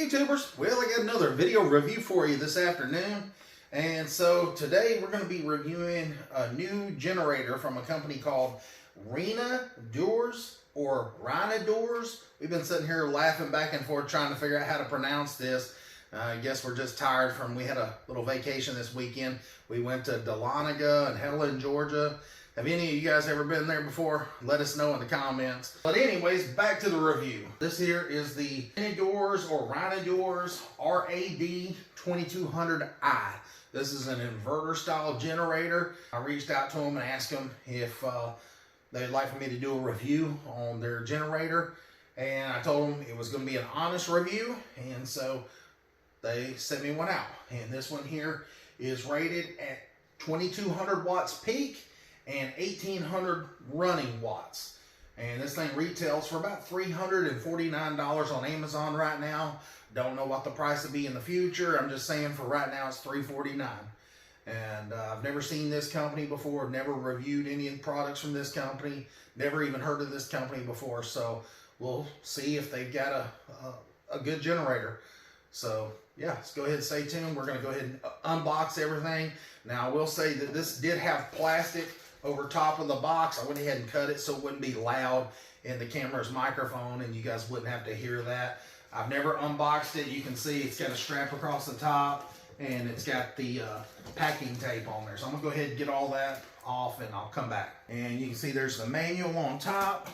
YouTubers, well, I got another video review for you this afternoon. And so today we're going to be reviewing a new generator from a company called RINADURS or RINADURS. We've been sitting here laughing back and forth trying to figure out how to pronounce this. I guess we're just tired we had a little vacation this weekend. We went to Dahlonega and Helen, Georgia. Have any of you guys ever been there before? Let us know in the comments. But anyways, back to the review. This here is the RINADURS or RINADURS RAD2200i. This is an inverter style generator. I reached out to them and asked them if they'd like for me to do a review on their generator. And I told them it was going to be an honest review. And so they sent me one out. And this one here is rated at 2200 watts peak and 1800 running watts. And this thing retails for about $349 on Amazon right now. Don't know what the price will be in the future. I'm just saying for right now it's $349. And I've never seen this company before. Never reviewed any of the products from this company. Never even heard of this company before. So we'll see if they've got a good generator. So yeah, let's go ahead and stay tuned. We're going to go ahead and unbox everything. Now I will say that this did have plastic over top of the box. I went ahead and cut it so it wouldn't be loud in the camera's microphone and you guys wouldn't have to hear that. I've never unboxed it. You can see it's got a strap across the top and it's got the packing tape on there. So I'm gonna go ahead and get all that off and I'll come back. And you can see there's the manual on top,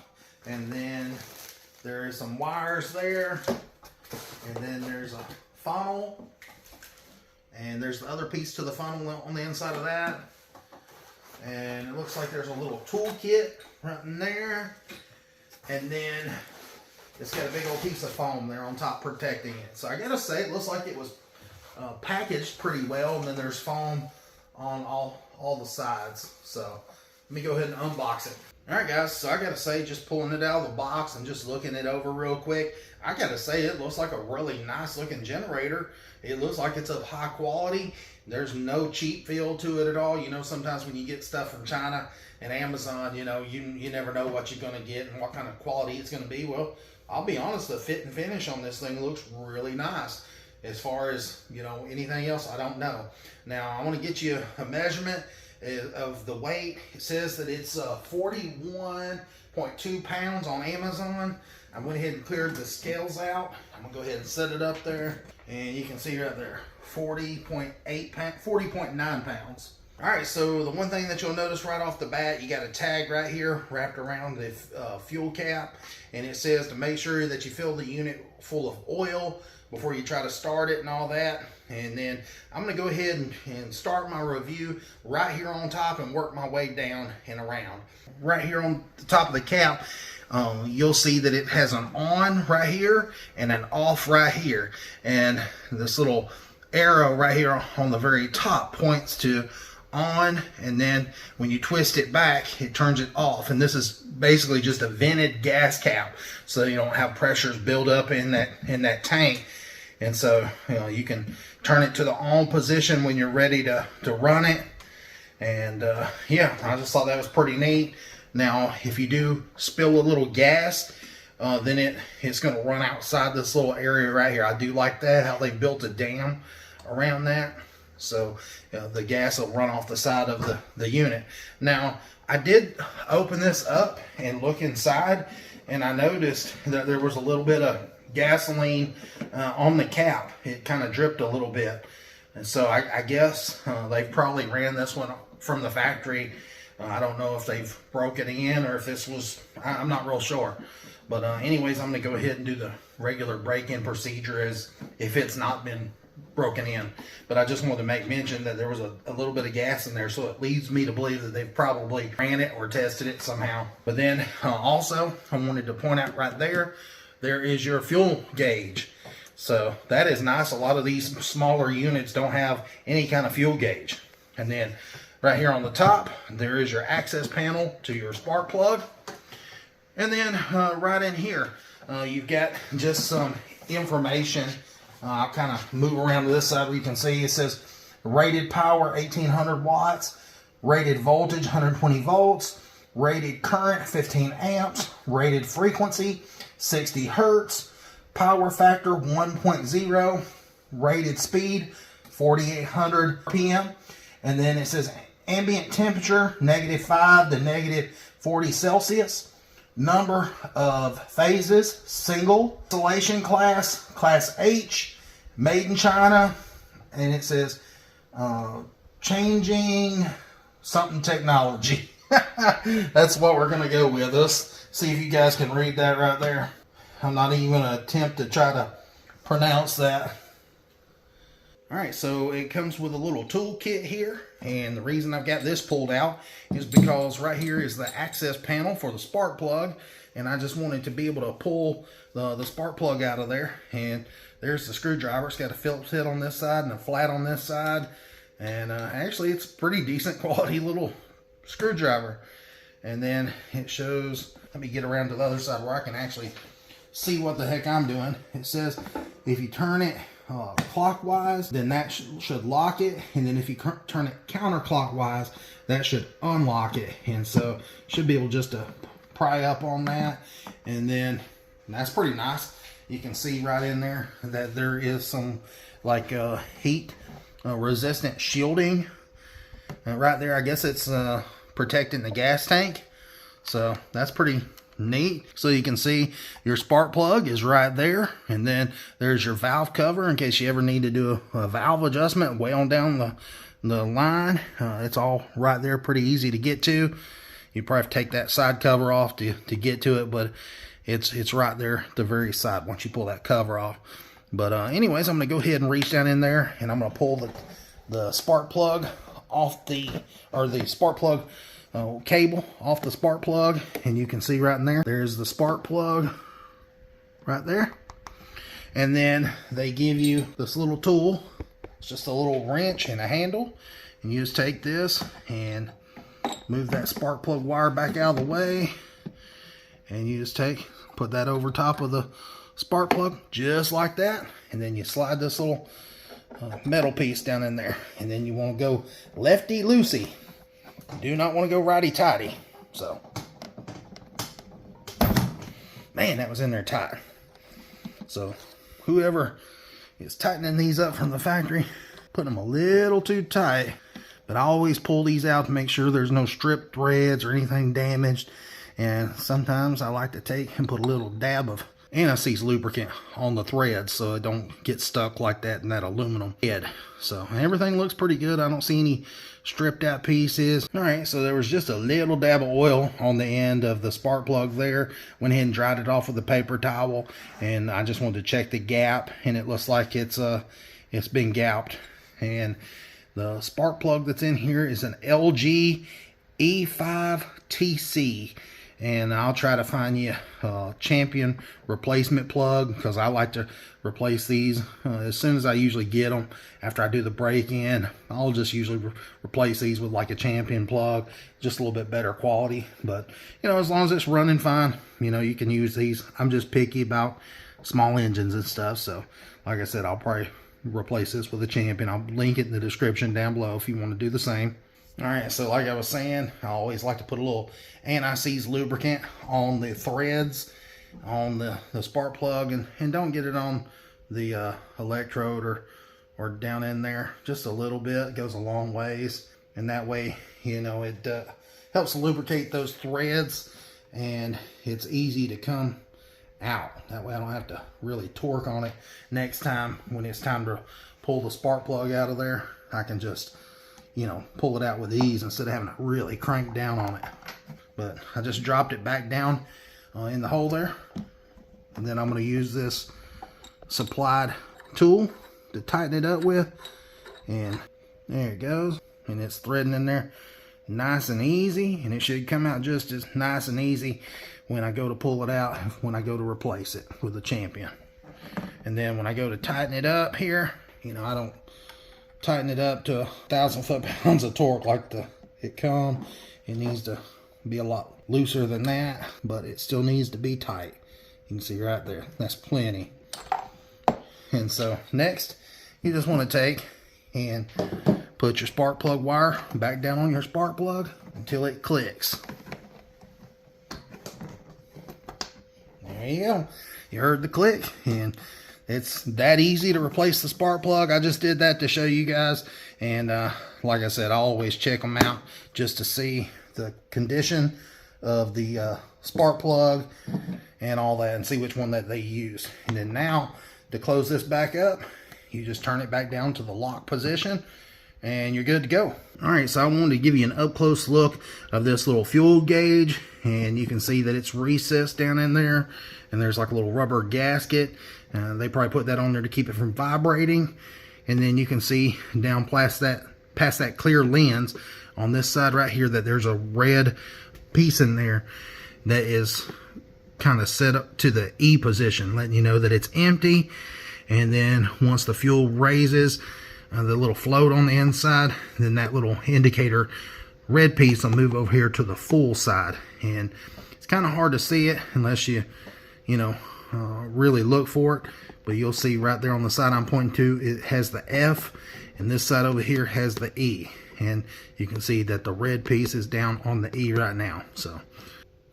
and then there is some wires there, and then there's a funnel, and there's the other piece to the funnel on the inside of that. And it looks like there's a little toolkit right in there. And then it's got a big old piece of foam there on top protecting it. So I gotta say, it looks like it was packaged pretty well. And then there's foam on all the sides. So let me go ahead and unbox it. All right, guys, so I gotta say, just pulling it out of the box and just looking it over real quick, I gotta say it looks like a really nice looking generator. It looks like it's of high quality. There's no cheap feel to it at all. You know, sometimes when you get stuff from China and Amazon, you know, you never know what you're gonna get and what kind of quality it's gonna be. Well, I'll be honest, the fit and finish on this thing looks really nice. As far as, you know, anything else, I don't know. Now, I want to get you a measurement of the weight. It says that it's 41.2 pounds on Amazon. I went ahead and cleared the scales out. I'm gonna go ahead and set it up there, and you can see right there, 40.9 pounds. All right, so the one thing that you'll notice right off the bat, you got a tag right here wrapped around the fuel cap, and it says to make sure that you fill the unit full of oil before you try to start it and all that. And then I'm gonna go ahead and start my review right here on top and work my way down and around. Right here on the top of the cap, you'll see that it has an on right here and an off right here. And this little arrow right here on the very top points to on, and then when you twist it back, it turns it off. And this is basically just a vented gas cap, so you don't have pressures build up in that tank. And so, you know, you can turn it to the on position when you're ready to run it. And yeah, I just thought that was pretty neat. Now, if you do spill a little gas, then it's going to run outside this little area right here. I do like that, how they built a dam around that. So the gas will run off the side of the unit. Now, I did open this up and look inside, and I noticed that there was a little bit of gasoline on the cap. It kind of dripped a little bit. And so I guess they probably ran this one from the factory. I don't know if they've broke it in or if this was, I'm not real sure. But anyways, I'm going to go ahead and do the regular break-in procedure as if it's not been broken in. But I just wanted to make mention that there was a little bit of gas in there, so it leads me to believe that they've probably ran it or tested it somehow. But then also, I wanted to point out right there, there is your fuel gauge. So that is nice. A lot of these smaller units don't have any kind of fuel gauge. And then right here on the top, there is your access panel to your spark plug. And then right in here, you've got just some information. I'll kind of move around to this side where you can see it says rated power 1800 watts, rated voltage 120 volts, rated current 15 amps, rated frequency 60 hertz, Power factor 1.0, rated speed 4,800 RPM, and then it says ambient temperature -5 to -40 Celsius. Number of phases, single. Installation class, class H, made in China, and it says changing something technology. That's what we're going to go with. Let's see if you guys can read that right there. I'm not even going to attempt to try to pronounce that. Alright, so it comes with a little tool kit here, and the reason I've got this pulled out is because right here is the access panel for the spark plug, and I just wanted to be able to pull the spark plug out of there. And there's the screwdriver. It's got a Phillips head on this side and a flat on this side, and actually it's a pretty decent quality little screwdriver. And then it shows, let me get around to the other side where I can actually see what the heck I'm doing. It says if you turn it clockwise, then that should lock it, and then if you turn it counterclockwise, that should unlock it. And so should be able just to pry up on that, and then that's pretty nice. You can see right in there that there is some like heat resistant shielding right there. I guess it's protecting the gas tank, so that's pretty neat. So you can see your spark plug is right there, and then there's your valve cover in case you ever need to do a valve adjustment way on down the line. It's all right there, pretty easy to get to. You probably have to take that side cover off to get to it, but it's right there at the very side once you pull that cover off. But anyways, I'm gonna go ahead and reach down in there, and I'm gonna pull the spark plug off the spark plug cable off the spark plug, and you can see right in there, there's the spark plug right there. And then they give you this little tool. It's just a little wrench and a handle, and you just take this and move that spark plug wire back out of the way, and you just put that over top of the spark plug just like that, and then you slide this little metal piece down in there, and then you want to go lefty loosey. Do not want to go righty tighty. So, man, that was in there tight. So whoever is tightening these up from the factory, put them a little too tight. But I always pull these out to make sure there's no strip threads or anything damaged. And sometimes I like to take and put a little dab of anti-seize lubricant on the threads so it don't get stuck like that in that aluminum head. So everything looks pretty good. I don't see any stripped out pieces. All right, so there was just a little dab of oil on the end of the spark plug there. Went ahead and dried it off with a paper towel, and I just wanted to check the gap, and it looks like it's been gapped. And the spark plug that's in here is an LG E5TC. And I'll try to find you a champion replacement plug, because I like to replace these as soon as I usually get them. After I do the break-in, I'll just usually replace these with like a champion plug, just a little bit better quality. But, you know, as long as it's running fine, you know, you can use these. I'm just picky about small engines and stuff. So, like I said, I'll probably replace this with a champion. I'll link it in the description down below if you want to do the same. Alright, so like I was saying, I always like to put a little anti-seize lubricant on the threads on the spark plug, and don't get it on the electrode or down in there. Just a little bit. It goes a long ways, and that way, you know, it helps lubricate those threads, and it's easy to come out. That way I don't have to really torque on it. Next time when it's time to pull the spark plug out of there, I can just, you know, pull it out with ease instead of having to really crank down on it. But I just dropped it back down in the hole there, and then I'm going to use this supplied tool to tighten it up with, and there it goes, and it's threading in there nice and easy, and it should come out just as nice and easy when I go to pull it out, when I go to replace it with the champion. And then when I go to tighten it up here, you know, I don't tighten it up to 1,000 foot-pounds of torque like it come. It needs to be a lot looser than that, but it still needs to be tight. You can see right there, that's plenty. And so next, you just want to take and put your spark plug wire back down on your spark plug until it clicks. There you go. You heard the click, and it's that easy to replace the spark plug. I just did that to show you guys, and like I said, I always check them out just to see the condition of the spark plug and all that, and see which one that they use. And then now to close this back up, you just turn it back down to the lock position and you're good to go. All right, so I wanted to give you an up close look of this little fuel gauge, and you can see that it's recessed down in there, and there's like a little rubber gasket. They probably put that on there to keep it from vibrating. And then you can see down past that clear lens on this side right here that there's a red piece in there that is kind of set up to the E position, letting you know that it's empty. And then once the fuel raises, the little float on the inside, then that little indicator red piece will move over here to the full side. And it's kind of hard to see it unless you really look for it, but you'll see right there on the side I'm pointing to, it has the F, and this side over here has the E, and you can see that the red piece is down on the E right now. So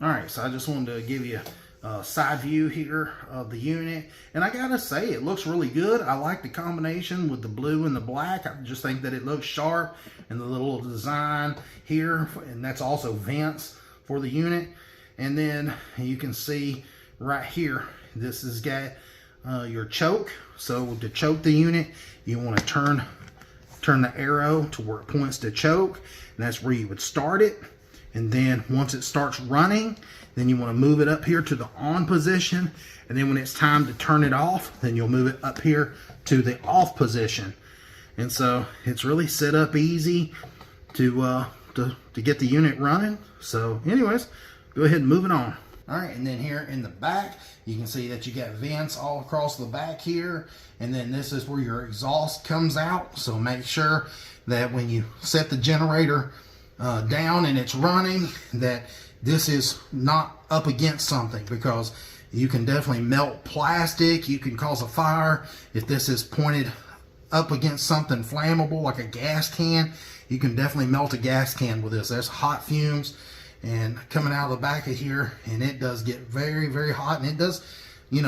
all right, so I just wanted to give you a side view here of the unit, and I gotta say it looks really good. I like the combination with the blue and the black. I just think that it looks sharp, and the little design here, and that's also vents for the unit. And then you can see right here, this has got your choke. So to choke the unit, you want to turn the arrow to where it points to choke, and that's where you would start it. And then once it starts running, then you want to move it up here to the on position, and then when it's time to turn it off, then you'll move it up here to the off position. And so it's really set up easy to get the unit running. So anyways, go ahead and move it on. All right, and then here in the back, you can see that you got vents all across the back here, and then this is where your exhaust comes out. So make sure that when you set the generator down and it's running, that this is not up against something, because you can definitely melt plastic. You can cause a fire if this is pointed up against something flammable like a gas can. You can definitely melt a gas can with this. There's hot fumes and coming out of the back of here, and it does get very, very hot, and it does,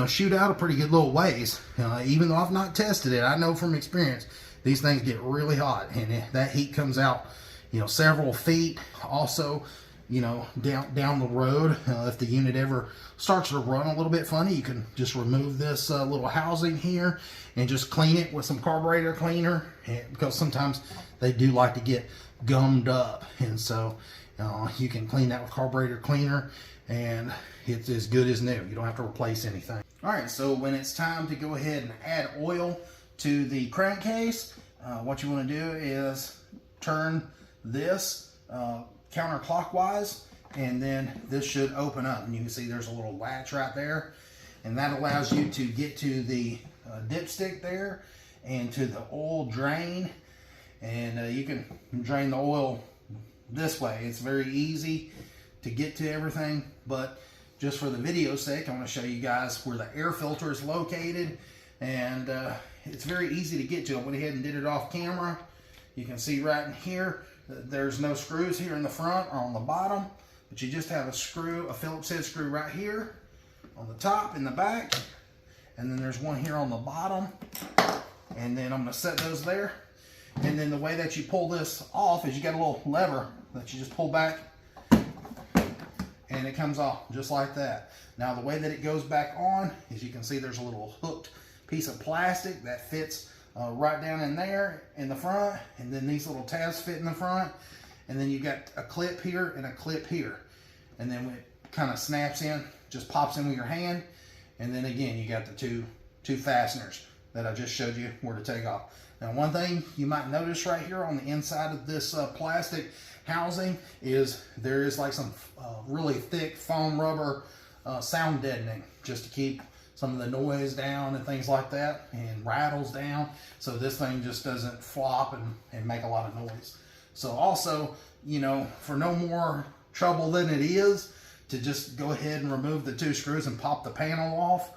shoot out a pretty good little ways. Even though I've not tested it, I know from experience these things get really hot, and that heat comes out, several feet. Also, down the road, if the unit ever starts to run a little bit funny, you can just remove this little housing here and just clean it with some carburetor cleaner, because sometimes they do like to get gummed up, and so you can clean that with carburetor cleaner, and it's as good as new. You don't have to replace anything. All right, so when it's time to go ahead and add oil to the crankcase, what you want to do is turn this counterclockwise, and then this should open up, and you can see there's a little latch right there, and that allows you to get to the dipstick there and to the oil drain, and you can drain the oil this way. It's very easy to get to everything, but just for the video's sake, I want to show you guys where the air filter is located, and it's very easy to get to. I went ahead and did it off camera. You can see right in here, there's no screws here in the front or on the bottom, but you just have a Phillips head screw right here on the top in the back, and then there's one here on the bottom, and then I'm going to set those there. And then the way that you pull this off is you got a little lever that you just pull back, and it comes off just like that. Now the way that it goes back on is, you can see there's a little hooked piece of plastic that fits right down in there in the front, and then these little tabs fit in the front, and then you got a clip here and a clip here, and then when it kind of snaps in, just pops in with your hand, and then again you got the two fasteners that I just showed you where to take off. Now one thing you might notice right here on the inside of this plastic housing is there is like some really thick foam rubber sound deadening, just to keep some of the noise down and things like that, and rattles down, so this thing just doesn't flop and make a lot of noise. So also, for no more trouble than it is to just go ahead and remove the two screws and pop the panel off,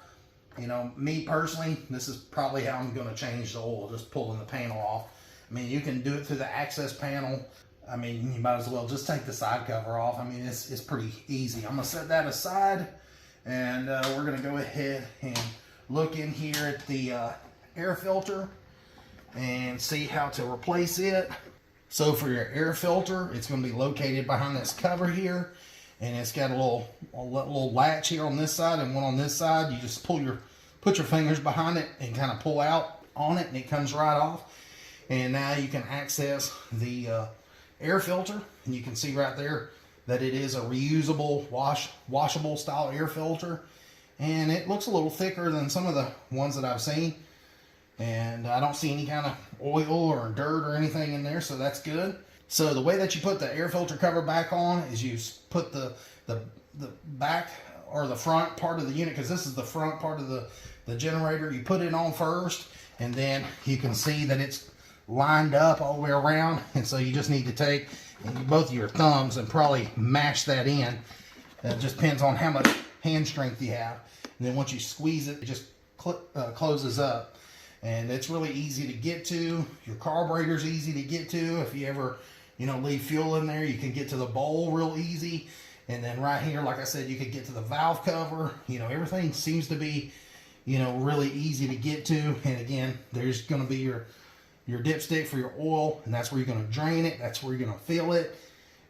me personally, this is probably how I'm going to change the oil, just pulling the panel off. I mean, you can do it through the access panel. I mean, you might as well just take the side cover off. I mean, it's pretty easy. I'm going to set that aside, And we're going to go ahead and look in here at the air filter and see how to replace it. So for your air filter, it's going to be located behind this cover here, and it's got a little latch here on this side and one on this side. You just put your fingers behind it and kind of pull out on it, and it comes right off. And now you can access the air filter, and you can see right there that it is a reusable, washable style air filter, and it looks a little thicker than some of the ones that I've seen. And I don't see any kind of oil or dirt or anything in there, so that's good. So the way that you put the air filter cover back on is you put the back or the front part of the unit, because this is the front part of the generator. You put it on first, and then you can see that it's lined up all the way around, and so you just need to take both of your thumbs and probably mash that in. It just depends on how much hand strength you have. And then once you squeeze it, it just closes up. And it's really easy to get to. Your carburetor's easy to get to. If you ever, leave fuel in there, you can get to the bowl real easy. And then right here, like I said, you could get to the valve cover. Everything seems to be, really easy to get to. And again, there's going to be your dipstick for your oil, and that's where you're going to drain it. That's where you're going to fill it.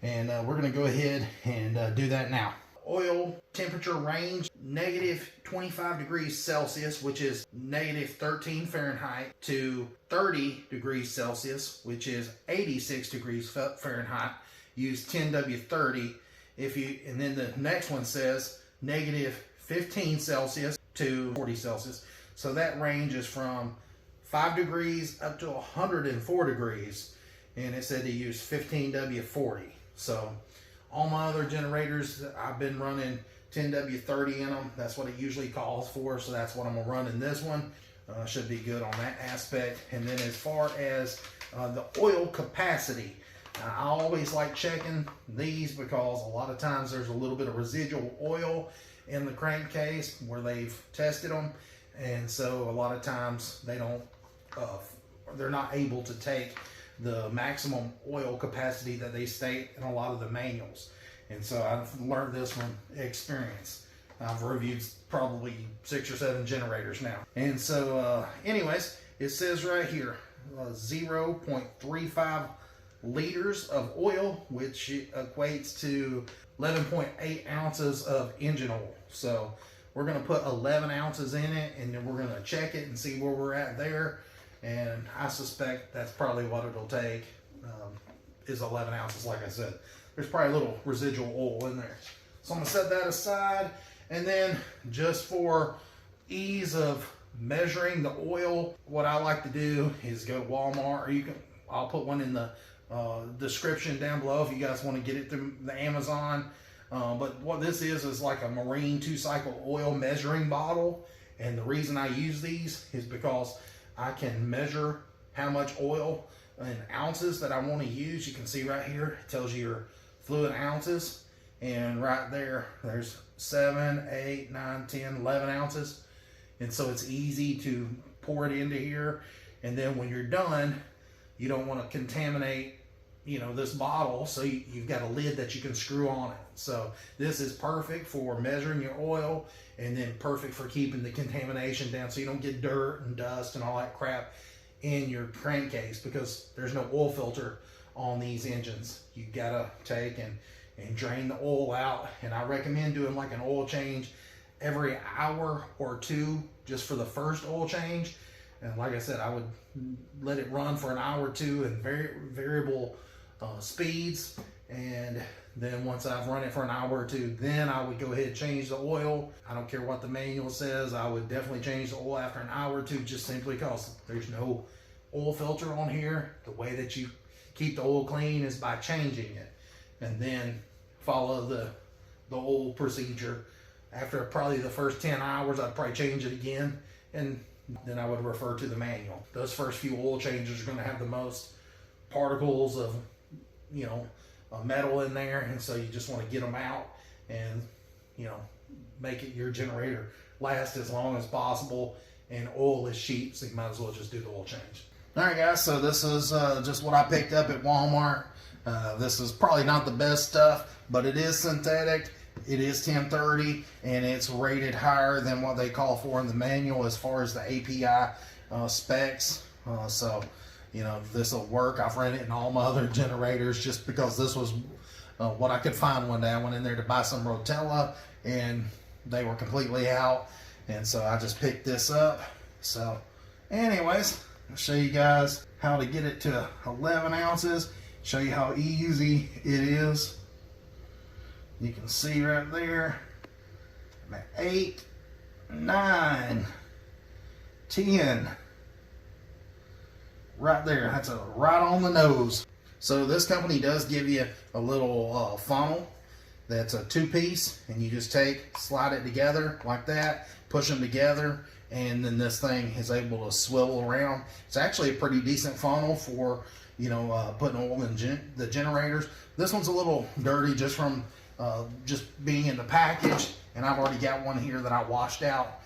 And we're going to go ahead and do that now. Oil temperature range, -25 degrees Celsius, which is -13 Fahrenheit, to 30 degrees Celsius, which is 86 degrees Fahrenheit. Use 10W30. And then the next one says -15 Celsius to 40 Celsius. So that range is from 5 degrees up to 104 degrees. And it said to use 15W40. So all my other generators, I've been running 10W30 in them. That's what it usually calls for, so that's what I'm going to run in this one. Should be good on that aspect. And then as far as the oil capacity, I always like checking these because a lot of times there's a little bit of residual oil in the crankcase where they've tested them. And so a lot of times they're not able to take the maximum oil capacity that they state in a lot of the manuals. And so I've learned this from experience. I've reviewed probably 6 or 7 generators now. And so anyways, it says right here 0.35 liters of oil, which equates to 11.8 ounces of engine oil. So we're going to put 11 ounces in it, and then we're going to check it and see where we're at there. And I suspect that's probably what it'll take, is 11 ounces, like I said. There's probably a little residual oil in there. So I'm going to set that aside. And then just for ease of measuring the oil, what I like to do is go to Walmart, or I'll put one in the description down below if you guys want to get it through the Amazon. But what this is like a marine 2-cycle oil measuring bottle. And the reason I use these is because I can measure how much oil in ounces that I want to use. You can see right here, it tells you your fluid ounces. And right there, there's 7, 8, 9, 10, 11 ounces. And so it's easy to pour it into here. And then when you're done, you don't want to contaminate, this bottle. So you've got a lid that you can screw on it. So this is perfect for measuring your oil, and then perfect for keeping the contamination down so you don't get dirt and dust and all that crap in your crankcase, because there's no oil filter on these engines. You gotta take and drain the oil out. And I recommend doing like an oil change every hour or 2 just for the first oil change. And like I said, I would let it run for an hour or 2 in variable speeds. And then once I've run it for an hour or 2, then I would go ahead and change the oil. I don't care what the manual says. I would definitely change the oil after an hour or 2, just simply because there's no oil filter on here. The way that you keep the oil clean is by changing it, and then follow the oil procedure. After probably the first 10 hours, I'd probably change it again, and then I would refer to the manual. Those first few oil changes are going to have the most particles of metal in there, and so you just want to get them out and make it your generator last as long as possible. And oil is cheap, so you might as well just do the oil change. All right, guys, so this is just what I picked up at Walmart. This is probably not the best stuff, but it is synthetic, it is 1030 and it's rated higher than what they call for in the manual as far as the API specs. So, you know, this will work. I've ran it in all my other generators just because this was what I could find one day. I went in there to buy some Rotella and they were completely out. And so I just picked this up. So anyways, I'll show you guys how to get it to 11 ounces. Show you how easy it is. You can see right there, 8, 9, 10. Right there, that's right on the nose. So this company does give you a little funnel that's a 2-piece, and you just slide it together like that, push them together, and then this thing is able to swivel around. It's actually a pretty decent funnel for, you know, putting oil in the generators. This one's a little dirty just from just being in the package, and I've already got one here that I washed out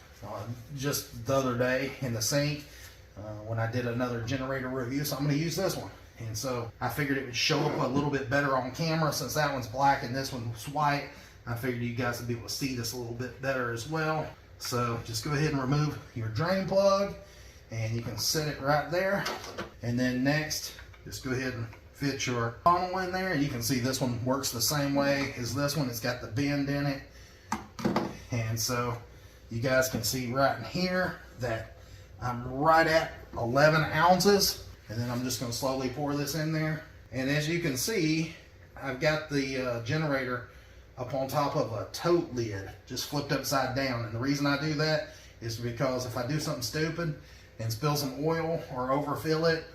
just the other day in the sink when I did another generator review, so I'm going to use this one. And so I figured it would show up a little bit better on camera since that one's black and this one's white. I figured you guys would be able to see this a little bit better as well. So just go ahead and remove your drain plug, and you can set it right there. And then next, just go ahead and fit your funnel in there. You can see this one works the same way as this one. It's got the bend in it. And so you guys can see right in here that I'm right at 11 ounces. And then I'm just going to slowly pour this in there. And as you can see, I've got the generator up on top of a tote lid, just flipped upside down. And the reason I do that is because if I do something stupid and spill some oil or overfill it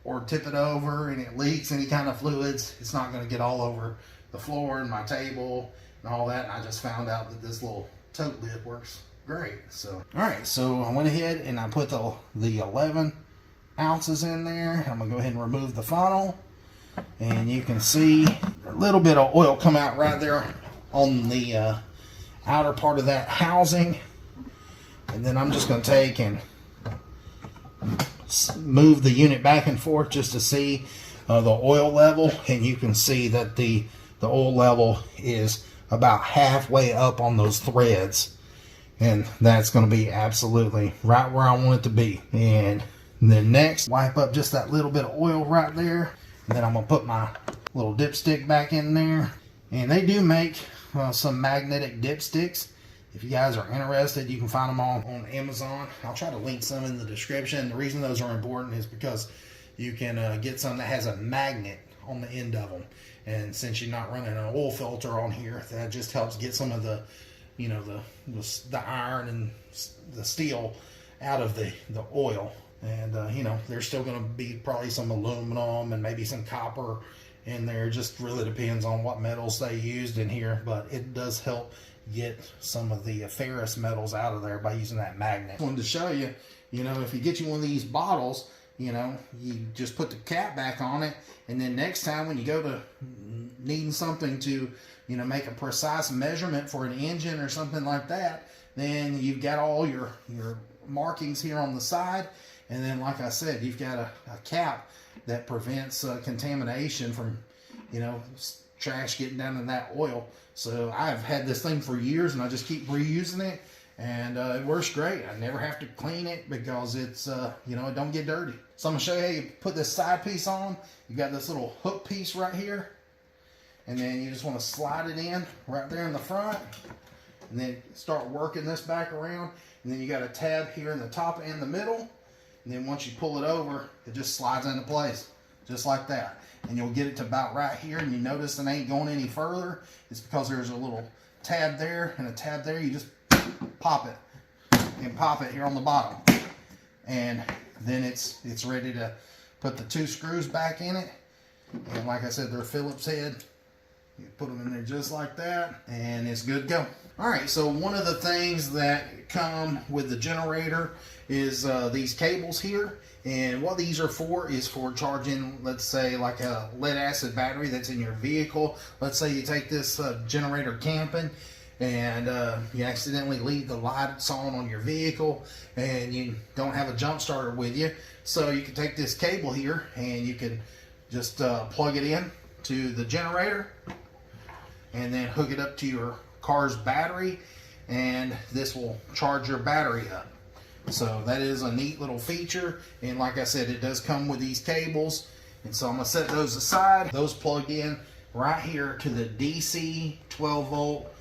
or tip it over and it leaks any kind of fluids, it's not going to get all over the floor and my table and all that. And I just found out that this little tote lid works great. So, all right, so I went ahead and I put the 11 ounces in there. I'm gonna go ahead and remove the funnel, and you can see a little bit of oil come out right there on the outer part of that housing. And then I'm just going to take and move the unit back and forth just to see the oil level, and you can see that the oil level is about halfway up on those threads, and that's going to be absolutely right where I want it to be. And then next, wipe up just that little bit of oil right there, and then I'm going to put my little dipstick back in there. And they do make some magnetic dipsticks. If you guys are interested, you can find them all on Amazon. I'll try to link some in the description. The reason those are important is because you can get some that has a magnet on the end of them. And since you're not running an oil filter on here, that just helps get some of the, you know, the iron and the steel out of the oil. And, you know, there's still going to be probably some aluminum and maybe some copper in there. It just really depends on what metals they used in here. But it does help get some of the ferrous metals out of there by using that magnet. I wanted to show you, you know, if you get you one of these bottles, you know, you just put the cap back on it. And then next time when you go to needing something to, you know, make a precise measurement for an engine or something like that, then you've got all your markings here on the side. And then, like I said, you've got a cap that prevents contamination from, you know, trash getting down in that oil. So I've had this thing for years, and I just keep reusing it, and it works great. I never have to clean it because it's, you know, it don't get dirty. So I'm gonna show you how you put this side piece on. You got this little hook piece right here, and then you just want to slide it in right there in the front, and then start working this back around. And then you got a tab here in the top and the middle. And then once you pull it over, it just slides into place, just like that. And you'll get it to about right here, and you notice it ain't going any further. It's because there's a little tab there and a tab there. You just pop it and pop it here on the bottom. And then it's ready to put the 2 screws back in it. And like I said, they're Phillips head. You put them in there just like that, and it's good to go. All right, so one of the things that come with the generator is these cables here. And what these are for is for charging, let's say, like a lead acid battery that's in your vehicle. Let's say you take this generator camping, and you accidentally leave the lights on your vehicle, and you don't have a jump starter with you. So you can take this cable here, and you can just plug it in to the generator, and then hook it up to your car's battery, and this will charge your battery up. So that is a neat little feature, and like I said, it does come with these cables, and so I'm going to set those aside. Those plug in right here to the DC 12 volt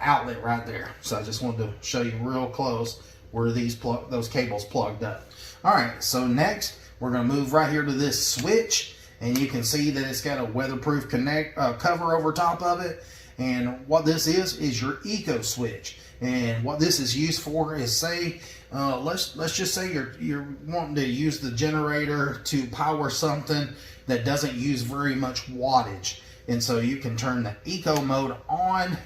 outlet right there. So I just wanted to show you real close where those cables plugged up. All right, so next we're going to move right here to this switch, and you can see that it's got a weatherproof cover over top of it. And what this is your eco switch. And what this is used for is, say, let's just say you're wanting to use the generator to power something that doesn't use very much wattage. And so you can turn the eco mode on,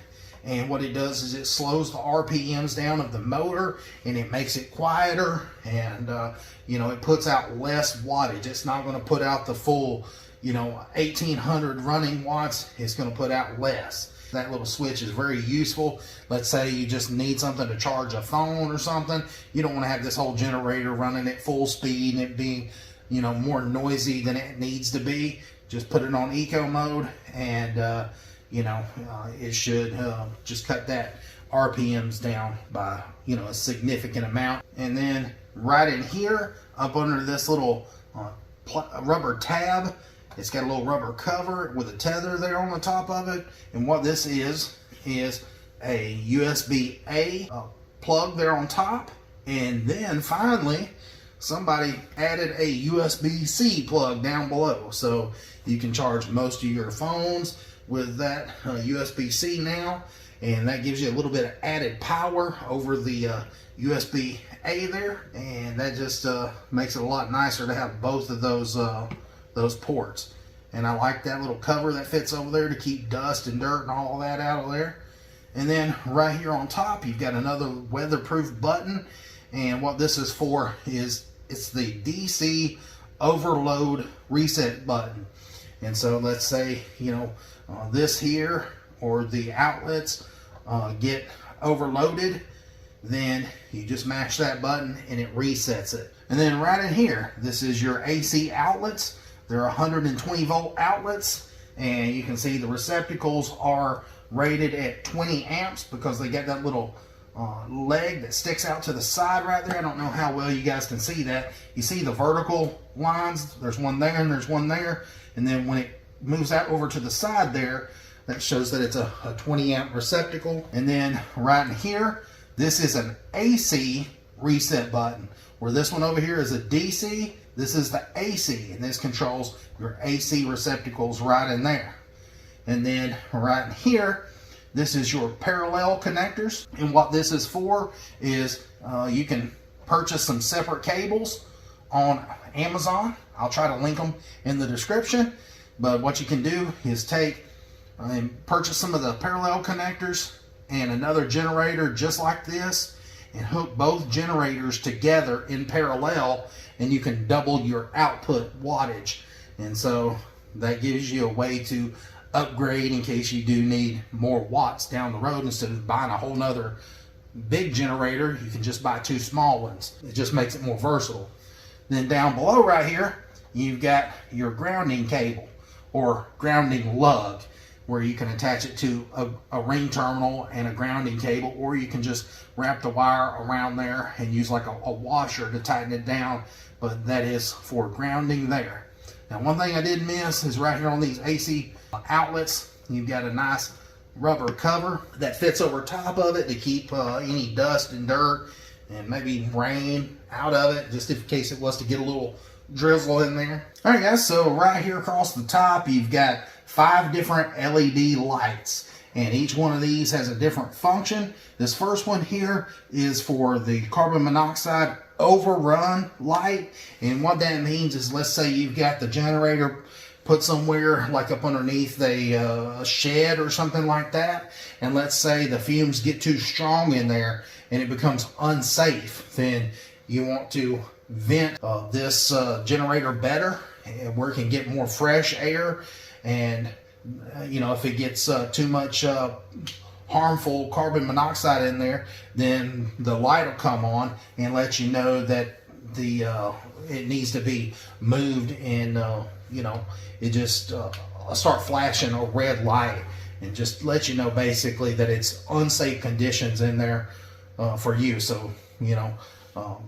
and what it does is it slows the RPMs down of the motor, and it makes it quieter, and you know, it puts out less wattage. It's not going to put out the full, you know, 1800 running watts. It's going to put out less. That little switch is very useful. Let's say you just need something to charge a phone or something. You don't want to have this whole generator running at full speed and it being, you know, more noisy than it needs to be. Just put it on eco mode, and you know, it should just cut that RPMs down by, you know, a significant amount. And then right in here, up under this little rubber tab, it's got a little rubber cover with a tether there on the top of it. And what this is a USB-A plug there on top. And then finally, somebody added a USB-C plug down below. So you can charge most of your phones with that USB-C now. And that gives you a little bit of added power over the USB-A there. And that just makes it a lot nicer to have both of those ports. And I like that little cover that fits over there to keep dust and dirt and all that out of there. And then right here on top, you've got another weatherproof button. And what this is for is it's the DC overload reset button. And so let's say, you know, this here or the outlets get overloaded, then you just mash that button and it resets it. And then right in here, this is your AC outlets. They're 120 volt outlets, and you can see the receptacles are rated at 20 amps because they got that little leg that sticks out to the side right there. I don't know how well you guys can see that. You see the vertical lines, there's one there and there's one there, and then when it moves out over to the side there, that shows that it's a 20 amp receptacle. And then right in here, this is an AC reset button, where this one over here is a DC. This is the AC, and this controls your AC receptacles right in there. And then right in here, this is your parallel connectors. And what this is for is you can purchase some separate cables on Amazon. I'll try to link them in the description. But what you can do is take and purchase some of the parallel connectors and another generator just like this, and hook both generators together in parallel, and you can double your output wattage. And so that gives you a way to upgrade in case you do need more watts down the road. Instead of buying a whole nother big generator, you can just buy two small ones. It just makes it more versatile. Then down below right here, you've got your grounding cable or grounding lug, where you can attach it to a ring terminal and a grounding cable, or you can just wrap the wire around there and use like a washer to tighten it down. But that is for grounding there. Now, one thing I did miss is right here on these AC outlets, you've got a nice rubber cover that fits over top of it to keep any dust and dirt and maybe rain out of it, just in case it was to get a little drizzle in there. All right, guys, so right here across the top, you've got 5 different LED lights, and each one of these has a different function. This first one here is for the carbon monoxide overrun light, and what that means is, let's say you've got the generator put somewhere like up underneath a shed or something like that, and let's say the fumes get too strong in there and it becomes unsafe, then you want to vent this generator better, where it can get more fresh air. And you know, if it gets too much harmful carbon monoxide in there, then the light will come on and let you know that it needs to be moved, and you know, it just start flashing a red light. and just let you know basically that it's unsafe conditions in there for you. So, you know,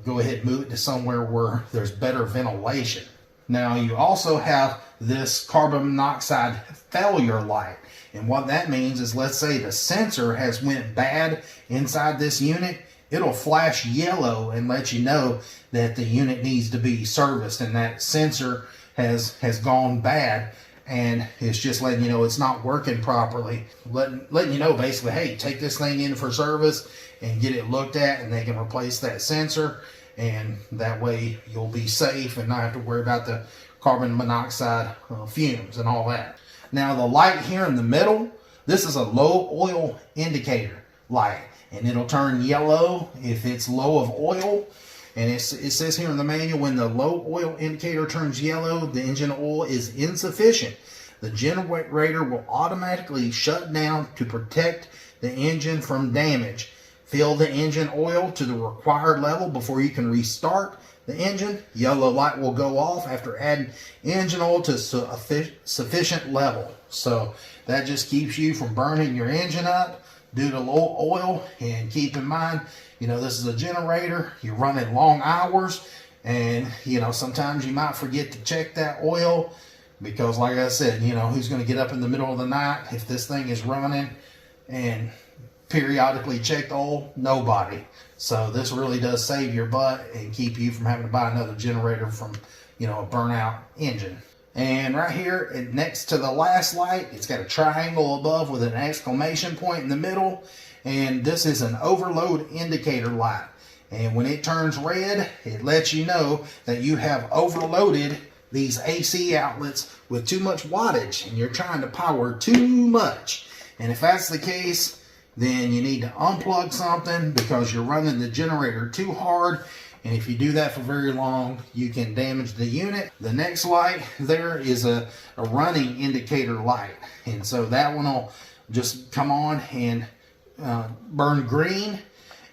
go ahead and move it to somewhere where there's better ventilation. Now you also have this carbon monoxide failure light. And what that means is, let's say the sensor has went bad inside this unit, it'll flash yellow and let you know that the unit needs to be serviced and that sensor has gone bad, and it's just letting you know it's not working properly. Letting you know basically, hey, take this thing in for service and get it looked at, and they can replace that sensor, and that way you'll be safe and not have to worry about the carbon monoxide fumes and all that. Now the light here in the middle, this is a low oil indicator light, and it'll turn yellow if it's low of oil. And it says here in the manual, when the low oil indicator turns yellow, the engine oil is insufficient. The generator will automatically shut down to protect the engine from damage. Fill the engine oil to the required level before you can restart the engine. Yellow light will go off after adding engine oil to a sufficient level. So that just keeps you from burning your engine up due to low oil. And keep in mind, you know, this is a generator, you're running long hours, and you know, sometimes you might forget to check that oil, because like I said, you know, who's going to get up in the middle of the night if this thing is running and periodically check the oil? Nobody. So this really does save your butt and keep you from having to buy another generator from, you know, a burnout engine. And right here next to the last light, it's got a triangle above with an exclamation point in the middle, and this is an overload indicator light. And when it turns red, it lets you know that you have overloaded these AC outlets with too much wattage and you're trying to power too much. And if that's the case, then you need to unplug something because you're running the generator too hard. And if you do that for very long, you can damage the unit. The next light there is a running indicator light. And so that one will just come on and burn green.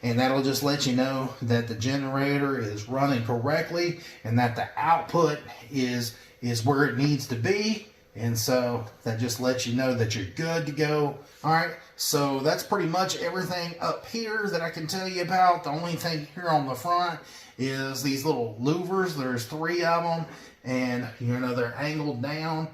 And that'll just let you know that the generator is running correctly and that the output is where it needs to be. And so that just lets you know that you're good to go. All right, so that's pretty much everything up here that I can tell you about. The only thing here on the front is these little louvers. There's 3 of them, and you know, they're angled down.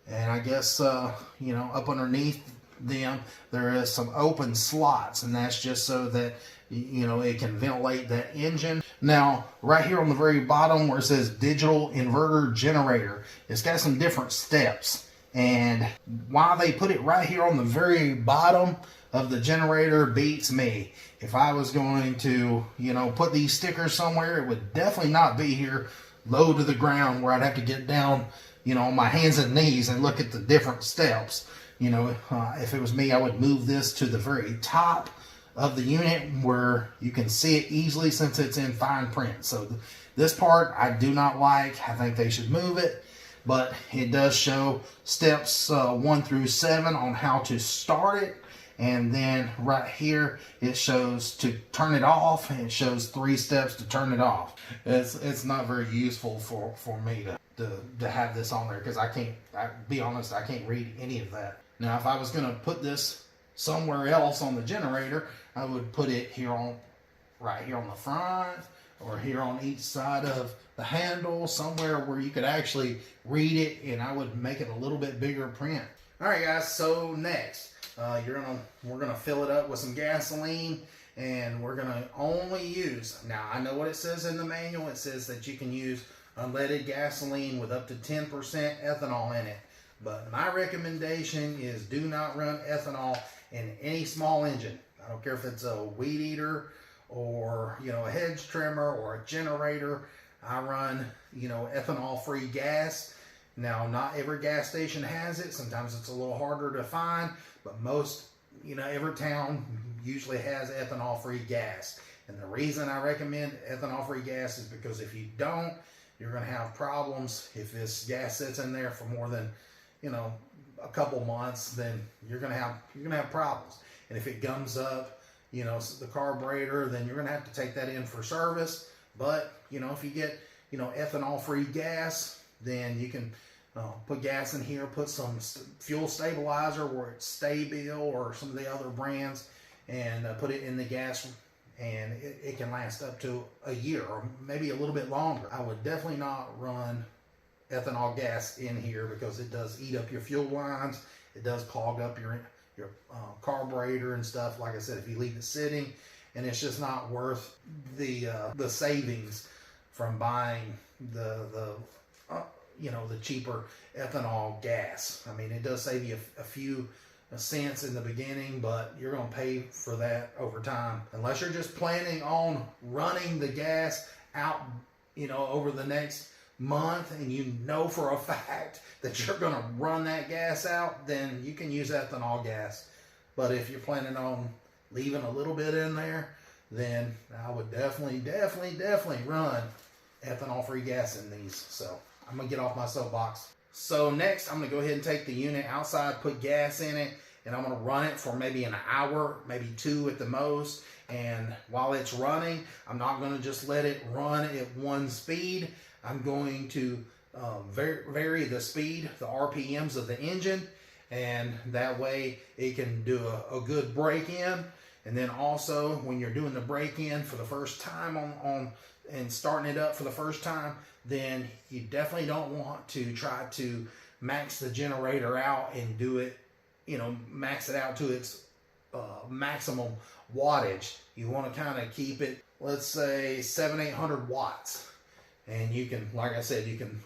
And I guess, you know, up underneath them, there is some open slots, and that's just so that, you know, it can ventilate that engine. Now, right here on the very bottom where it says digital inverter generator, it's got some different steps. And why they put it right here on the very bottom of the generator beats me. If I was going to, you know, put these stickers somewhere, it would definitely not be here low to the ground where I'd have to get down, you know, on my hands and knees and look at the different steps. You know, if it was me, I would move this to the very top of the unit where you can see it easily since it's in fine print. So this part I do not like. I think they should move it, but it does show steps 1 through 7 on how to start it. And then right here it shows to turn it off, and it shows 3 steps to turn it off. It's not very useful for me to have this on there, because I'll be honest, I can't read any of that. Now, if I was going to put this somewhere else on the generator, I would put it here right here on the front, or here on each side of the handle, somewhere where you could actually read it, and I would make it a little bit bigger print. All right, guys. So next, we're gonna fill it up with some gasoline, and we're gonna only use. Now, I know what it says in the manual. It says that you can use unleaded gasoline with up to 10% ethanol in it. But my recommendation is do not run ethanol in any small engine. I don't care if it's a weed eater or, you know, a hedge trimmer or a generator. I run, you know, ethanol-free gas. Now, not every gas station has it. Sometimes it's a little harder to find, but most, you know, every town usually has ethanol-free gas. And the reason I recommend ethanol-free gas is because if you don't, you're going to have problems. If this gas sits in there for more than, you know, a couple months, then you're going to have problems. And if it gums up, you know, the carburetor, then you're going to have to take that in for service. But, you know, if you get, you know, ethanol-free gas, then you can put gas in here, put some fuel stabilizer where it's Decibel or some of the other brands, and put it in the gas, and it can last up to a year or maybe a little bit longer. I would definitely not run ethanol gas in here because it does eat up your fuel lines. It does clog up your carburetor and stuff. Like I said, if you leave it sitting, and it's just not worth the savings from buying the cheaper ethanol gas. I mean, it does save you a few cents in the beginning, but you're going to pay for that over time. Unless you're just planning on running the gas out, over the next month, and you know for a fact that you're going to run that gas out, then you can use ethanol gas. But if you're planning on leaving a little bit in there, then I would definitely run ethanol-free gas in these. So I'm going to get off my soapbox. So next, I'm going to go ahead and take the unit outside, put gas in it, and I'm going to run it for maybe an hour, maybe 2 at the most. And while it's running, I'm not going to just let it run at one speed. I'm going to vary the speed, the RPMs of the engine, and that way it can do a good break-in. And then also, when you're doing the break-in for the first time and starting it up for the first time, then you definitely don't want to try to max the generator out and do it, max it out to its maximum wattage. You want to kind of keep it, let's say 700-800 watts. And you can, like I said, you can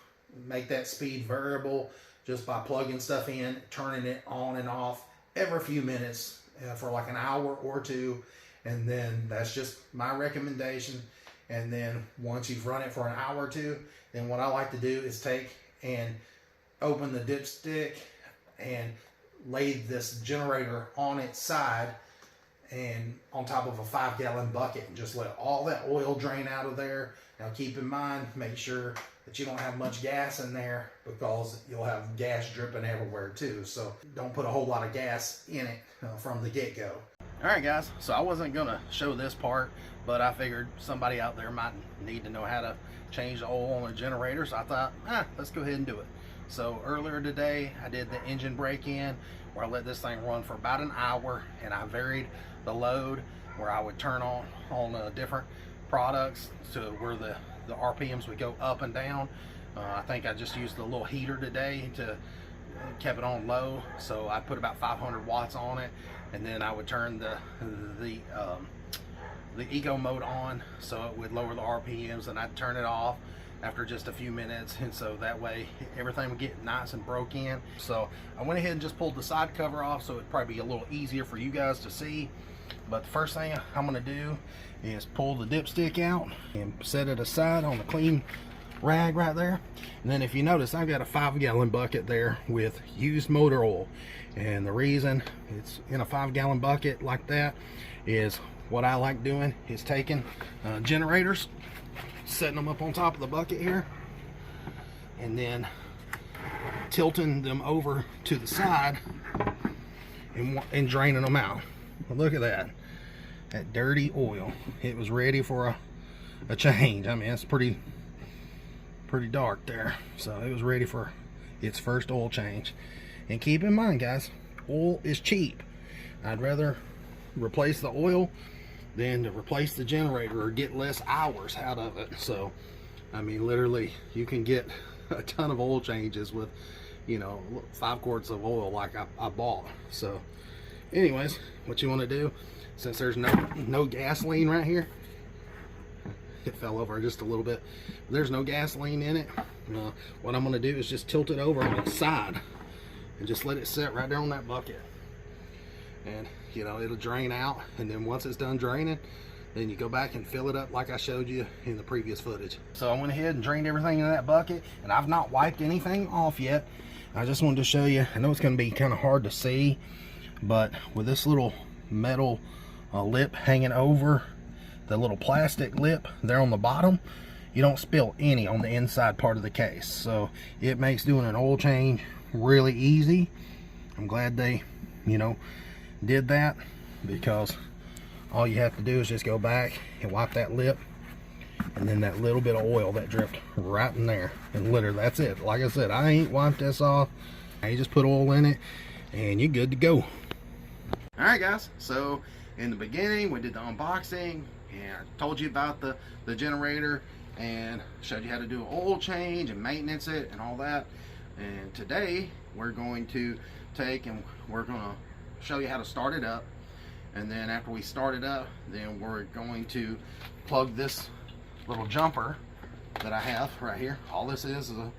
make that speed variable just by plugging stuff in, turning it on and off every few minutes for like an hour or 2. And then that's just my recommendation. And then once you've run it for an hour or 2, then what I like to do is take and open the dipstick and lay this generator on its side and on top of a 5-gallon bucket, and just let all that oil drain out of there. Now keep in mind, make sure that you don't have much gas in there, because you'll have gas dripping everywhere too. So don't put a whole lot of gas in it from the get-go. Alright guys, so I wasn't going to show this part, but I figured somebody out there might need to know how to change the oil on a generator, so I thought, let's go ahead and do it. So earlier today, I did the engine break-in, where I let this thing run for about an hour, and I varied the load where I would turn on different products to where the RPMs would go up and down. I think I just used the little heater today to kept it on low, so I put about 500 watts on it, and then I would turn the eco mode on so it would lower the RPMs, and I'd turn it off after just a few minutes, and so that way everything would get nice and broke in. So I went ahead and just pulled the side cover off, so it'd probably be a little easier for you guys to see. But the first thing I'm going to do is pull the dipstick out and set it aside on the clean rag right there. And then if you notice, I've got a 5-gallon bucket there with used motor oil, and the reason it's in a 5-gallon bucket like that is what I like doing is taking generators, setting them up on top of the bucket here, and then tilting them over to the side and draining them out. But look at that dirty oil. It was ready for a change. I mean, it's pretty dark there, so it was ready for its first oil change. And keep in mind, guys, oil is cheap. I'd rather replace the oil than to replace the generator or get less hours out of it. So I mean, literally you can get a ton of oil changes with 5 quarts of oil like I bought. So anyways, what you want to do, since there's no gasoline right here, it fell over just a little bit, there's no gasoline in it, what I'm going to do is just tilt it over on its side and just let it sit right there on that bucket, and it'll drain out. And then once it's done draining, then you go back and fill it up like I showed you in the previous footage. So I went ahead and drained everything in that bucket, and I've not wiped anything off yet. I just wanted to show you. I know it's going to be kind of hard to see, but with this little metal lip hanging over the little plastic lip there on the bottom, you don't spill any on the inside part of the case. So it makes doing an oil change really easy. I'm glad they did that, because all you have to do is just go back and wipe that lip, and then that little bit of oil that dripped right in there, and literally that's it. Like I said, I ain't wiped this off. You just put oil in it and you're good to go. All right guys, so in the beginning we did the unboxing and I told you about the generator and showed you how to do an oil change and maintenance it and all that. And today we're going to take and we're going to show you how to start it up. And then after we start it up, then we're going to plug this little jumper that I have right here. All this is an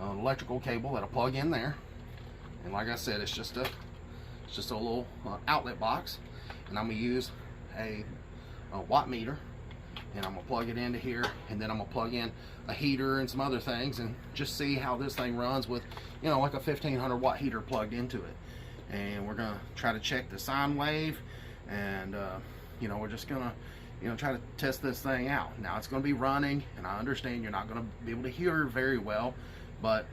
electrical cable that'll plug in there. And like I said, it's just a little outlet box. And I'm going to use a watt meter. And I'm going to plug it into here. And then I'm going to plug in a heater and some other things. And just see how this thing runs with, you know, like a 1500 watt heater plugged into it. And we're going to try to check the sine wave. And, you know, we're just going to, you know, try to test this thing out. Now it's going to be running, and I understand you're not going to be able to hear very well, but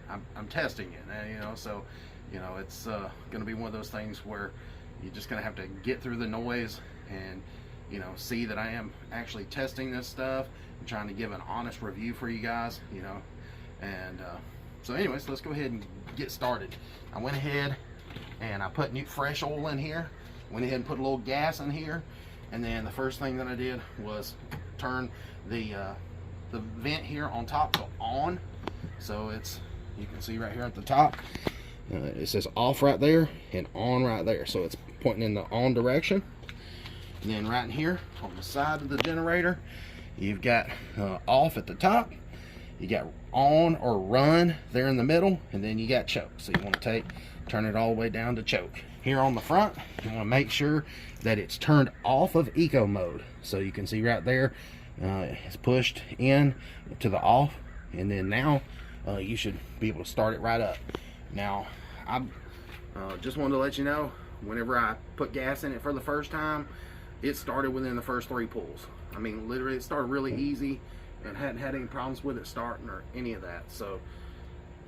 I'm testing it, and, you know, so, you know, it's going to be one of those things where you're just going to have to get through the noise and, you know, see that I am actually testing this stuff and trying to give an honest review for you guys, you know. And so anyways, let's go ahead and get started. I went ahead and I put new fresh oil in here. Went ahead and put a little gas in here, and then the first thing that I did was turn the vent here on top to on. So it's, you can see right here at the top, it says off right there and on right there, so it's pointing in the on direction. And then right in here on the side of the generator, you've got off at the top, you got on or run there in the middle, and then you got choke. So you want to turn it all the way down to choke. Here on the front, you want to make sure that it's turned off of eco mode. So you can see right there, it's pushed in to the off, and then now you should be able to start it right up. Now, I just wanted to let you know, whenever I put gas in it for the first time, it started within the first 3 pulls. I mean, literally, it started really easy and hadn't had any problems with it starting or any of that. So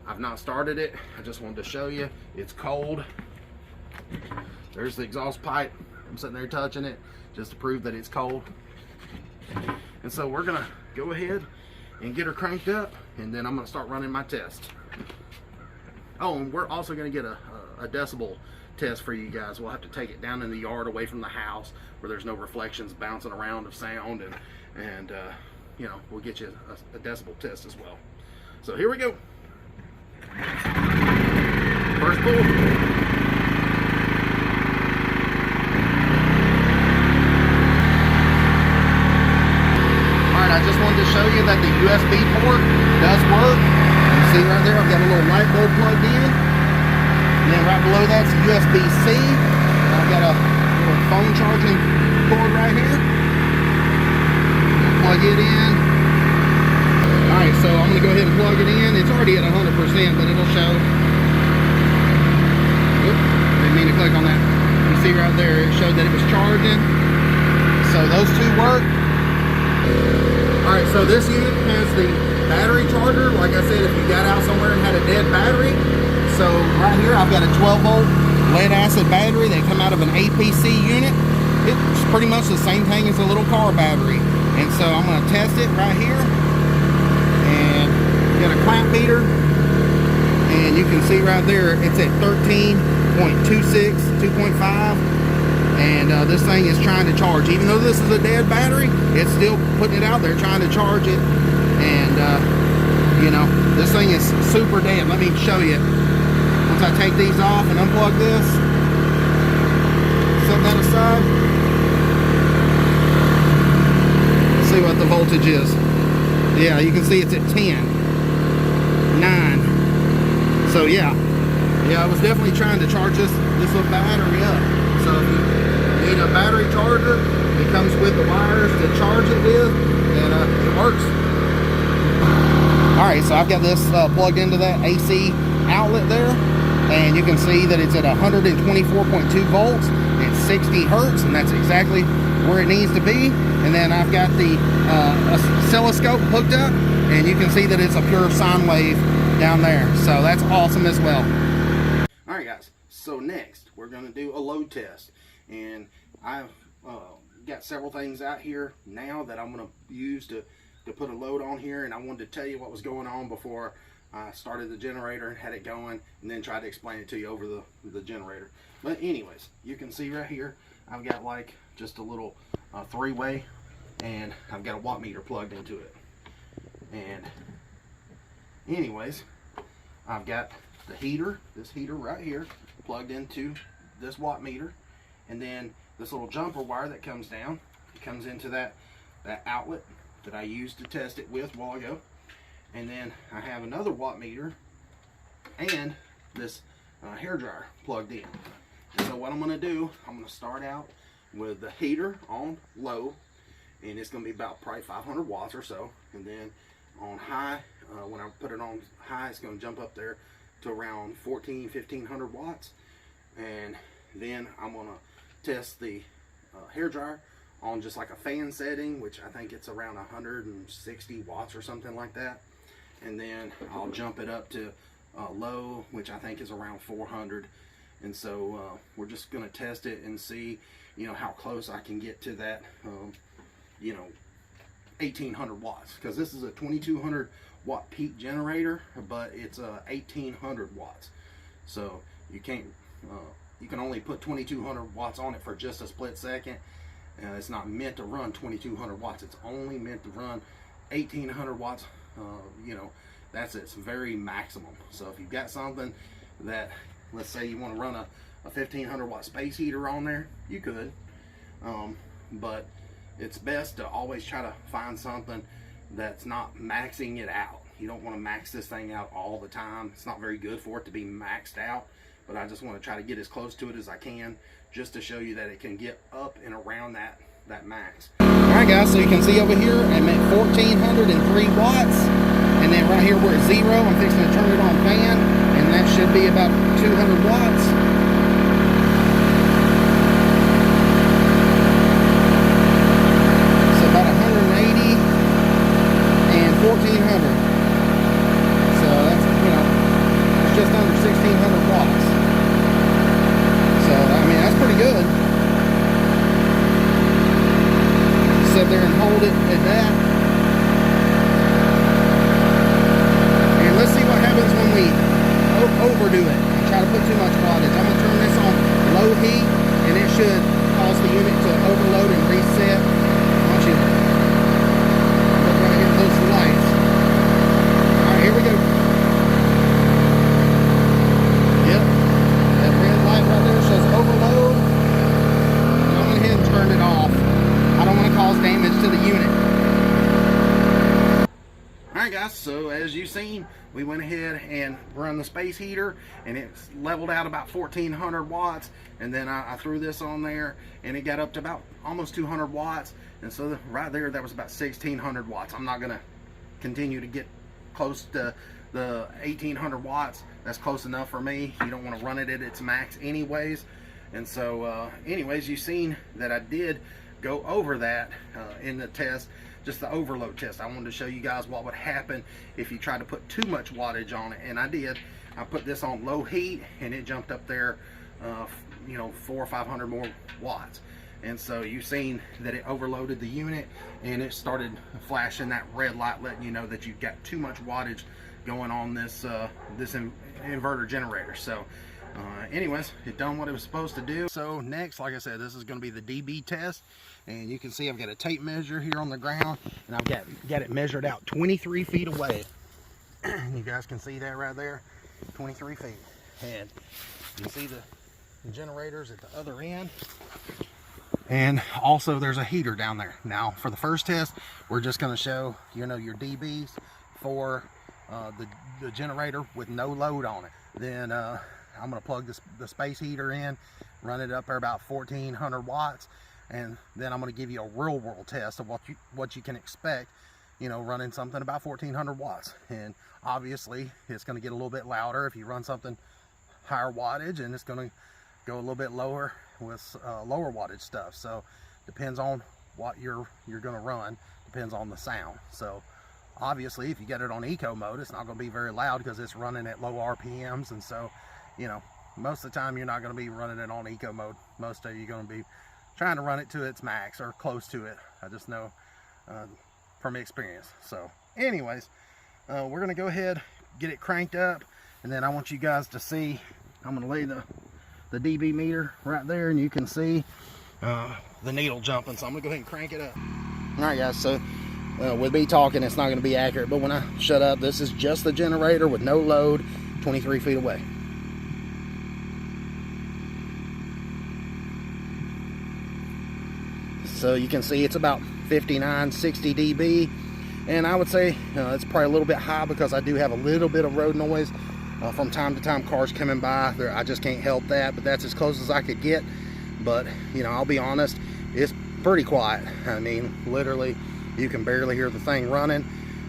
I've not started it. I just wanted to show you. It's cold. There's the exhaust pipe. I'm sitting there touching it just to prove that it's cold. And so we're gonna go ahead and get her cranked up, and then I'm gonna start running my test. Oh, and we're also gonna get a decibel test for you guys. We'll have to take it down in the yard away from the house where there's no reflections bouncing around of sound, and you know, we'll get you a decibel test as well. So here we go. First pull. I just wanted to show you that the USB port does work. You see right there, I've got a little light bulb plugged in. And then right below that's USB-C. I've got a little phone charging cord right here. Plug it in. Alright, so I'm going to go ahead and plug it in. It's already at 100%, but it'll show. Oops, didn't mean to click on that. You see right there, it showed that it was charging. So those two work. Alright, so this unit has the battery charger. Like I said, if you got out somewhere and had a dead battery. So right here I've got a 12 volt lead acid battery. They come out of an APC unit. It's pretty much the same thing as a little car battery. And so I'm going to test it right here. And got a clamp meter. And you can see right there it's at 13.26, 2.5. And this thing is trying to charge. Even though this is a dead battery, it's still putting it out there trying to charge it. And you know, this thing is super dead. Let me show you. Once I take these off and unplug this, set that aside, see what the voltage is. Yeah, you can see it's at 10, 9. So yeah, I was definitely trying to charge this little battery up. So if you need a battery charger, it comes with the wires to charge it with, and it works. Alright, so I've got this plugged into that AC outlet there, and you can see that it's at 124.2 volts and 60 hertz, and that's exactly where it needs to be. And then I've got the oscilloscope hooked up, and you can see that it's a pure sine wave down there. So that's awesome as well. Alright guys, so next we're going to do a load test. And I've got several things out here now that I'm going to use to put a load on here, and I wanted to tell you what was going on before I started the generator and had it going, and then tried to explain it to you over the generator. But anyways, you can see right here I've got like just a little three-way, and I've got a watt meter plugged into it. And anyways, I've got the heater, this heater right here, plugged into this watt meter, and then this little jumper wire that comes down, it comes into that outlet that I used to test it with a while ago. And then I have another watt meter and this hair dryer plugged in. And so what I'm going to do, I'm going to start out with the heater on low, and it's going to be about probably 500 watts or so. And then on high, when I put it on high, it's going to jump up there to around 1500 watts. And then I'm going to test the hair dryer on just like a fan setting, which I think it's around 160 watts or something like that. And then I'll jump it up to low, which I think is around 400. And so we're just going to test it and see, you know, how close I can get to that, you know, 1800 watts, because this is a 2200 watt peak generator, but it's 1800 watts. So you can't, you can only put 2200 watts on it for just a split second. It's not meant to run 2200 watts. It's only meant to run 1800 watts. You know, that's its very maximum. So if you've got something that, let's say you want to run a 1500 watt space heater on there, you could, but it's best to always try to find something that's not maxing it out. You don't want to max this thing out all the time. It's not very good for it to be maxed out, but I just want to try to get as close to it as I can, just to show you that it can get up and around that max. Alright guys, so you can see over here I'm at 1403 watts, and then right here we're at 0. I'm fixing to turn it on fan, and that should be about 200 watts. So about 180 and 1400. So that's, you know, it's just under 1600 watts. So I mean, that's pretty good. Sit there and hold it at that. And let's see what happens when we overdo it and try to put too much wattage. I'm going to turn this on low heat, and it should cause the unit to overload and reset. Once you look right here, close the lights. Alright, here we go. Yep, that red light right there says overload. And I went ahead and turned it off. I don't want to cause damage to the unit. Alright guys, so as you've seen, we went ahead and run the space heater, and it's leveled out about 1400 watts, and then I threw this on there, and it got up to about almost 200 watts, and so right there, that was about 1600 watts. I'm not going to continue to get close to the 1800 watts. That's close enough for me. You don't want to run it at its max anyways. And so anyways, you've seen that I did go over that in the test, just the overload test. I wanted to show you guys what would happen if you tried to put too much wattage on it, and I did. I put this on low heat, and it jumped up there, you know, 400 or 500 more watts. And so you've seen that it overloaded the unit, and it started flashing that red light, letting you know that you've got too much wattage going on this inverter generator. So anyways, it done what it was supposed to do. So next, like I said, this is going to be the dB test, and you can see I've got a tape measure here on the ground, and I've got it measured out 23 feet away. You guys can see that right there, 23 feet. And you see the generators at the other end, and also there's a heater down there. Now for the first test, we're just going to show, you know, your dBs for the generator with no load on it. Then I'm going to plug the space heater in, run it up there about 1400 watts, and then I'm going to give you a real world test of what you can expect, you know, running something about 1400 watts. And obviously it's going to get a little bit louder if you run something higher wattage, and it's going to go a little bit lower with lower wattage stuff. So depends on what you're going to run, depends on the sound. So obviously if you get it on eco mode, it's not going to be very loud because it's running at low RPMs, and so, you know, most of the time you're not going to be running it on eco mode. Most of you are going to be trying to run it to its max or close to it. I just know from experience. So anyways, we're gonna go ahead, get it cranked up, and then I want you guys to see, I'm gonna lay the dB meter right there, and you can see the needle jumping. So I'm gonna go ahead and crank it up. All right guys, so with me talking, it's not gonna be accurate, but when I shut up, this is just the generator with no load, 23 feet away. So you can see it's about 59, 60 dB, and I would say it's probably a little bit high because I do have a little bit of road noise from time to time, cars coming by. I just can't help that, but that's as close as I could get. But you know, I'll be honest, it's pretty quiet. I mean, literally, you can barely hear the thing running.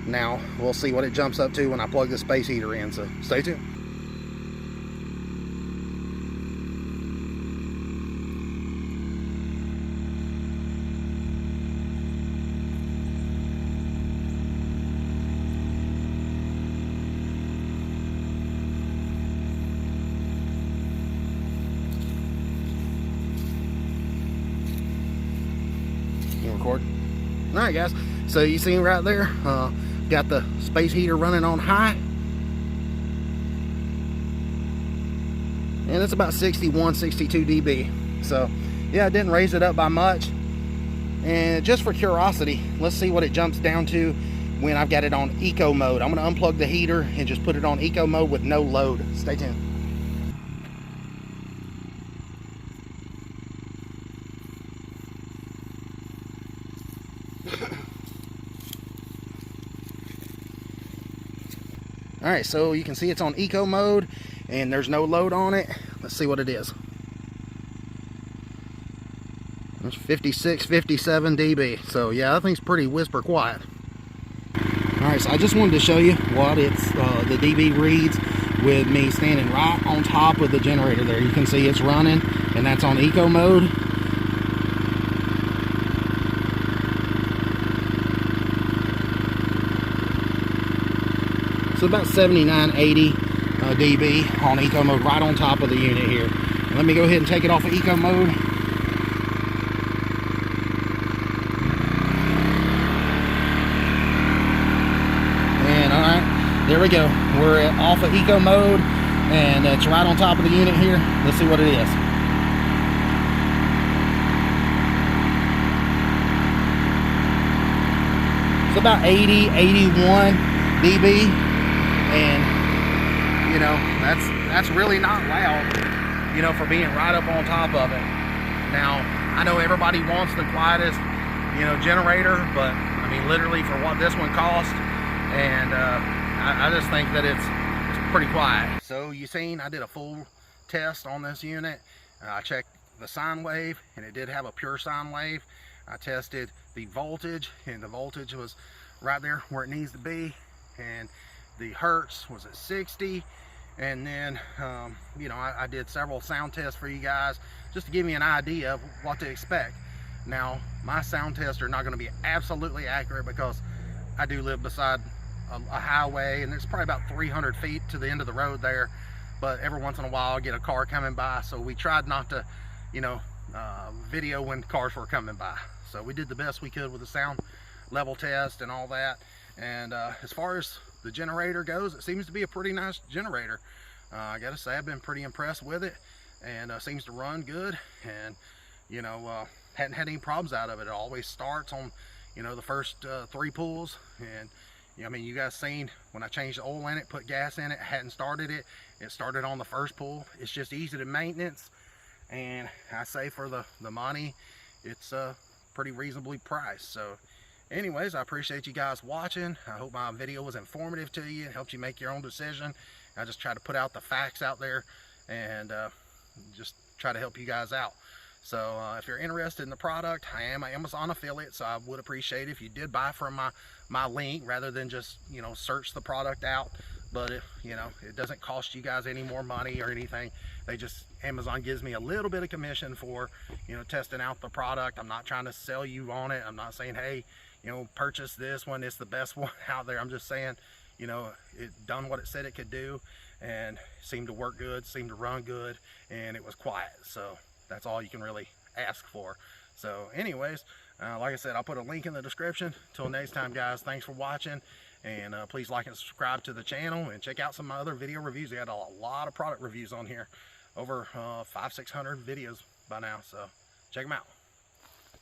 Now we'll see what it jumps up to when I plug the space heater in, so stay tuned. Record. All right guys, so you see right there, got the space heater running on high, and it's about 61, 62 dB. So yeah, I didn't raise it up by much. And just for curiosity, let's see what it jumps down to when I've got it on eco mode. I'm going to unplug the heater and just put it on eco mode with no load. Stay tuned. All right, so you can see it's on eco mode and there's no load on it. Let's see what it is. It's 56, 57 dB. So yeah, that thing's pretty whisper quiet. All right, so I just wanted to show you what it's the dB reads with me standing right on top of the generator there. You can see it's running, and that's on eco mode. So about 79, 80 dB on eco mode, right on top of the unit here. Let me go ahead and take it off of eco mode. And all right, there we go. We're off of eco mode, and it's right on top of the unit here. Let's see what it is. It's about 80, 81 dB. And you know, that's really not loud, you know, for being right up on top of it. Now I know everybody wants the quietest, you know, generator, but I mean, literally for what this one cost, and I just think that it's pretty quiet. So you seen I did a full test on this unit. I checked the sine wave, and it did have a pure sine wave. I tested the voltage, and the voltage was right there where it needs to be, and the hertz was at 60. And then you know, I did several sound tests for you guys just to give me an idea of what to expect. Now my sound tests are not going to be absolutely accurate because I do live beside a highway, and there's probably about 300 feet to the end of the road there, but every once in a while I get a car coming by, so we tried not to, you know, video when cars were coming by. So we did the best we could with the sound level test and all that. And as far as the generator goes, it seems to be a pretty nice generator. I gotta say, I've been pretty impressed with it, and seems to run good, and you know, hadn't had any problems out of it. It always starts on, you know, the first 3 pulls. And you know, I mean, you guys seen when I changed the oil in it, put gas in it, hadn't started it. It started on the first pull. It's just easy to maintenance, and I say for the money, it's pretty reasonably priced. So anyways, I appreciate you guys watching. I hope my video was informative to you and helped you make your own decision. I just try to put out the facts out there, and just try to help you guys out. So if you're interested in the product, I am an Amazon affiliate, so I would appreciate it if you did buy from my link rather than just, you know, search the product out. But if, you know, it doesn't cost you guys any more money or anything. They just, Amazon gives me a little bit of commission for, you know, testing out the product. I'm not trying to sell you on it. I'm not saying, hey, you know, purchase this one, it's the best one out there. I'm just saying, you know, it done what it said it could do, and seemed to work good, seemed to run good, and it was quiet. So that's all you can really ask for. So anyways, like I said, I'll put a link in the description. Till next time, guys, thanks for watching, and please like and subscribe to the channel, and check out some of my other video reviews. We got a lot of product reviews on here, over 500-600 videos by now, so check them out.